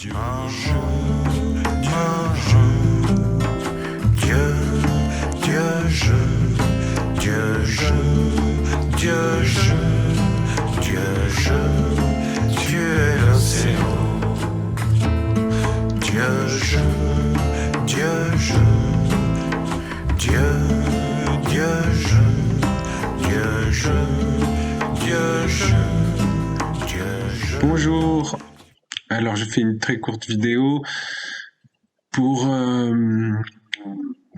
Un jour, un jour, Dieu, Dieu, je, Dieu, je, Dieu, je, Dieu, je, Dieu est l'océan. Dieu, je, Dieu, je, Dieu, Dieu, je, Dieu, je, Dieu, je, Dieu, je. Bonjour. Alors je fais une très courte vidéo pour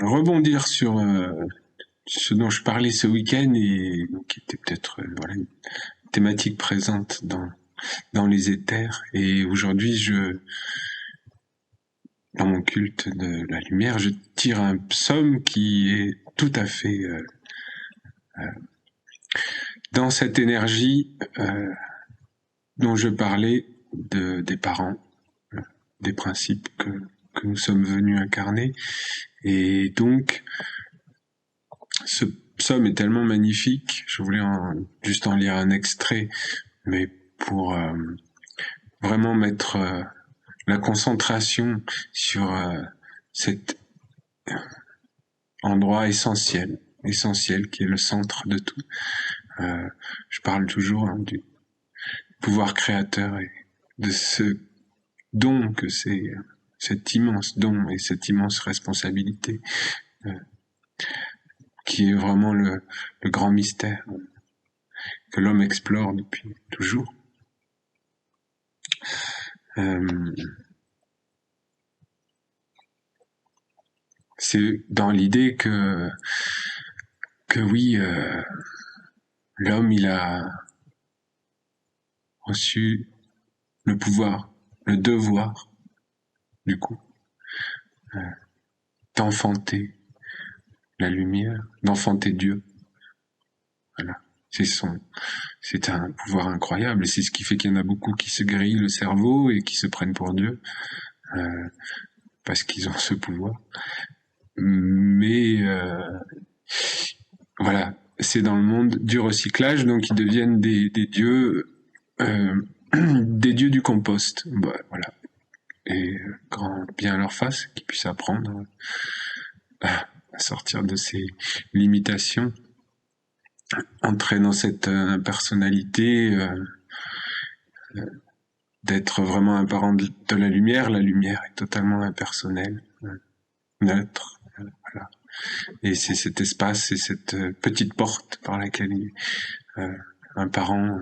rebondir sur ce dont je parlais ce week-end et qui était peut-être voilà, une thématique présente dans les éthers. Et aujourd'hui, dans mon culte de la lumière, je tire un psaume qui est tout à fait dans cette énergie dont je parlais des parents, des principes que nous sommes venus incarner. Et donc, ce psaume est tellement magnifique, je voulais juste en lire un extrait, mais pour vraiment mettre la concentration sur cet endroit essentiel qui est le centre de tout. Je parle toujours du pouvoir créateur et de ce don que c'est, cet immense don et cette immense responsabilité qui est vraiment le grand mystère que l'homme explore depuis toujours. C'est dans l'idée que oui, l'homme il a reçu le pouvoir, le devoir, du coup, d'enfanter la lumière, d'enfanter Dieu. Voilà. C'est un pouvoir incroyable et c'est ce qui fait qu'il y en a beaucoup qui se grillent le cerveau et qui se prennent pour Dieu, parce qu'ils ont ce pouvoir. Mais voilà, c'est dans le monde du recyclage, donc ils deviennent des dieux, des dieux du compost. Voilà. Et grand bien à leur face, qu'ils puissent apprendre à sortir de ces limitations, entrer dans cette personnalité, d'être vraiment un parent de la lumière. La lumière est totalement impersonnelle, neutre, voilà. Et c'est cet espace, c'est cette petite porte par laquelle un parent,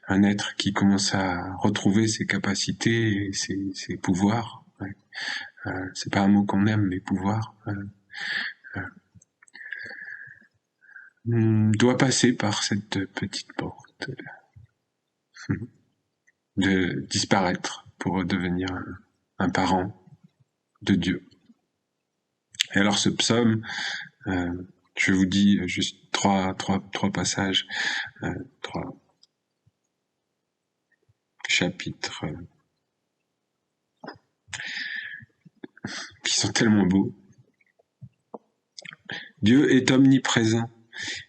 un être qui commence à retrouver ses capacités et ses pouvoirs. Ouais. C'est pas un mot qu'on aime, mais pouvoir. Doit passer par cette petite porte, de disparaître pour devenir un parent de Dieu. Et alors ce psaume, je vous dis juste trois passages, trois chapitres qui sont tellement beaux. Dieu est omniprésent.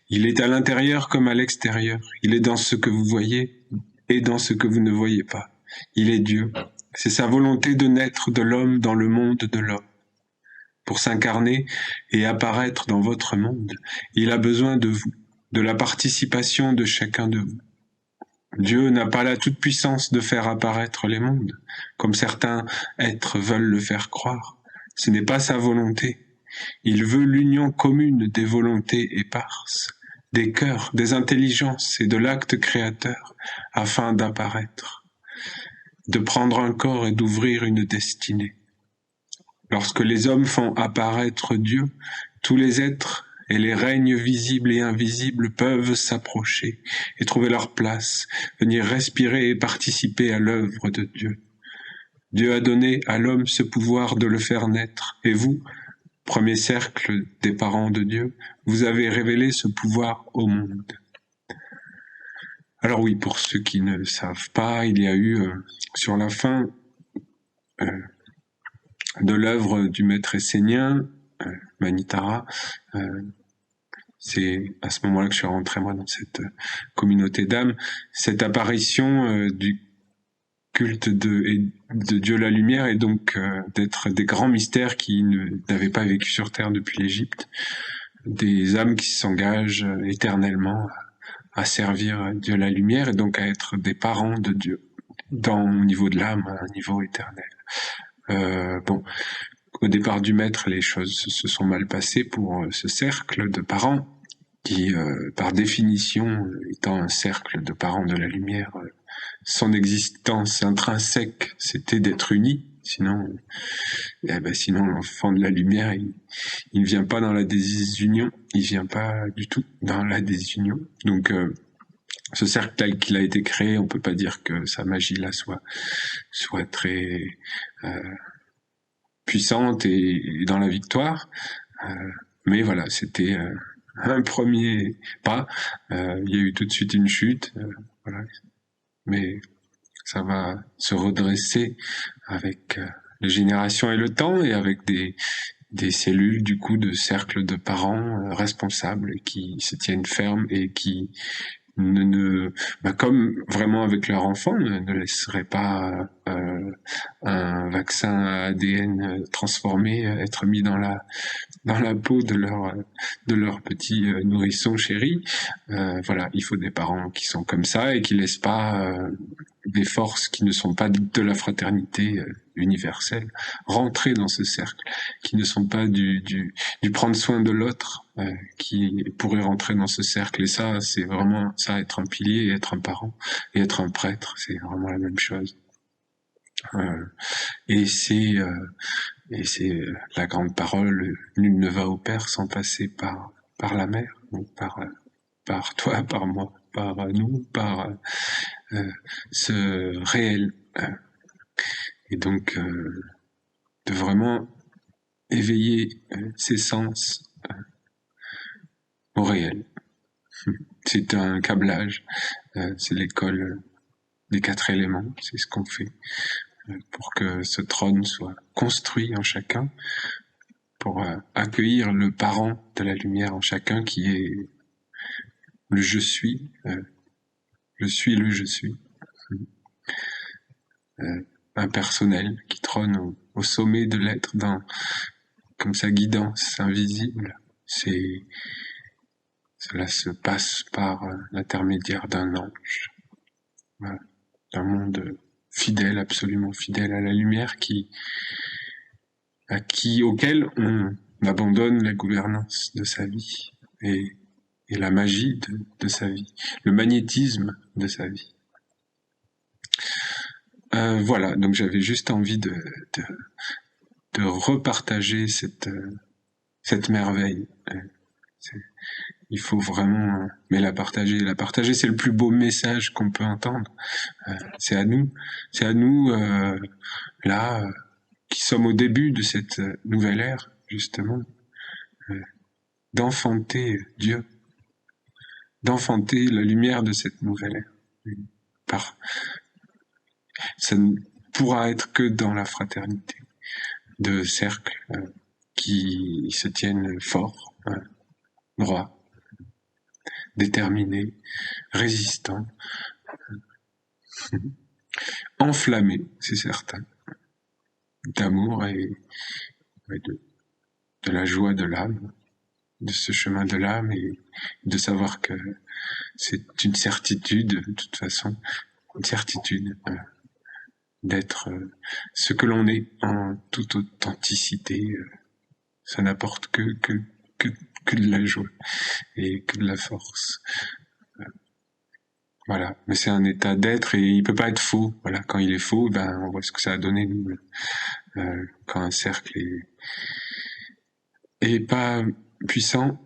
Il est à l'intérieur comme à l'extérieur. Il est dans ce que vous voyez et dans ce que vous ne voyez pas. Il est Dieu. C'est sa volonté de naître de l'homme dans le monde de l'homme. Pour s'incarner et apparaître dans votre monde, il a besoin de vous, de la participation de chacun de vous. Dieu n'a pas la toute-puissance de faire apparaître les mondes, comme certains êtres veulent le faire croire. Ce n'est pas sa volonté. Il veut l'union commune des volontés éparses, des cœurs, des intelligences et de l'acte créateur, afin d'apparaître, de prendre un corps et d'ouvrir une destinée. Lorsque les hommes font apparaître Dieu, tous les êtres et les règnes visibles et invisibles peuvent s'approcher et trouver leur place, venir respirer et participer à l'œuvre de Dieu. Dieu a donné à l'homme ce pouvoir de le faire naître, et vous, premier cercle des parents de Dieu, vous avez révélé ce pouvoir au monde. Alors oui, pour ceux qui ne le savent pas, il y a eu sur la fin de l'œuvre du maître essénien, Manitara, c'est à ce moment-là que je suis rentré moi dans cette communauté d'âmes, cette apparition du culte de Dieu la lumière et donc d'être des grands mystères qui n'avaient pas vécu sur Terre depuis l'Égypte, des âmes qui s'engagent éternellement à servir Dieu la lumière et donc à être des parents de Dieu au niveau de l'âme, à un niveau éternel. Bon, au départ du maître, les choses se sont mal passées pour ce cercle de parents qui, par définition, étant un cercle de parents de la lumière, son existence intrinsèque, c'était d'être unis. Sinon, sinon l'enfant de la lumière, il ne vient pas dans la désunion. Il vient pas du tout dans la désunion. Donc, ce cercle tel qu'il a été créé, on peut pas dire que sa magie là soit très puissante et dans la victoire. Mais voilà, c'était un premier pas. Il y a eu tout de suite une chute, voilà. Mais ça va se redresser avec les générations et le temps et avec des cellules du coup de cercles de parents responsables qui se tiennent fermes et qui comme vraiment avec leur enfant, ne laisseraient pas un vaccin à ADN transformé être mis dans la peau de leur petit nourrisson chéri. Voilà, il faut des parents qui sont comme ça et qui laissent pas des forces qui ne sont pas de la fraternité universelle rentrer dans ce cercle, qui ne sont pas du prendre soin de l'autre, qui pourrait rentrer dans ce cercle. Et ça, c'est vraiment ça, être un pilier et être un parent et être un prêtre, c'est vraiment la même chose. Et c'est la grande parole, nul ne va au Père sans passer par la mère, donc par toi, par moi, par nous, par ce réel. Et donc, de vraiment éveiller ses sens au réel. C'est un câblage, c'est l'école des 4 éléments, c'est ce qu'on fait pour que ce trône soit construit en chacun, pour accueillir le parent de la lumière en chacun qui est le je suis le je suis, impersonnel, qui trône au sommet de l'être dans comme sa guidance invisible. Cela se passe par l'intermédiaire d'un ange, voilà, d'un monde fidèle, absolument fidèle à la lumière, auquel on abandonne la gouvernance de sa vie et la magie de sa vie, le magnétisme de sa vie. Voilà, donc j'avais juste envie de repartager cette merveille. Il faut vraiment la partager. La partager, c'est le plus beau message qu'on peut entendre. C'est à nous là qui sommes au début de cette nouvelle ère, justement, d'enfanter Dieu, d'enfanter la lumière de cette nouvelle ère. Ça ne pourra être que dans la fraternité de cercles qui se tiennent forts, droits, déterminés, résistants, enflammés, c'est certain, d'amour et de la joie de l'âme, de ce chemin de l'âme, et de savoir que c'est une certitude, de toute façon, une certitude d'être ce que l'on est en toute authenticité. Ça n'apporte que de la joie et que de la force. Voilà, mais c'est un état d'être et il peut pas être faux. Voilà, quand il est faux, on voit ce que ça a donné. Quand un cercle est pas puissant,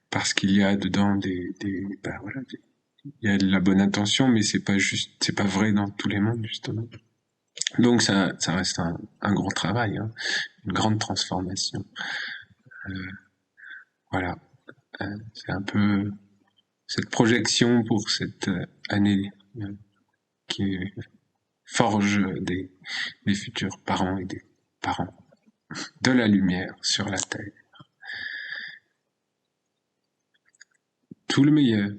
parce qu'il y a dedans il y a de la bonne intention, mais c'est pas vrai dans tous les mondes, justement. Donc ça reste un gros travail, hein, une grande transformation. Voilà, c'est un peu cette projection pour cette année qui forge des futurs parents et des parents de la lumière sur la terre. Tout le meilleur.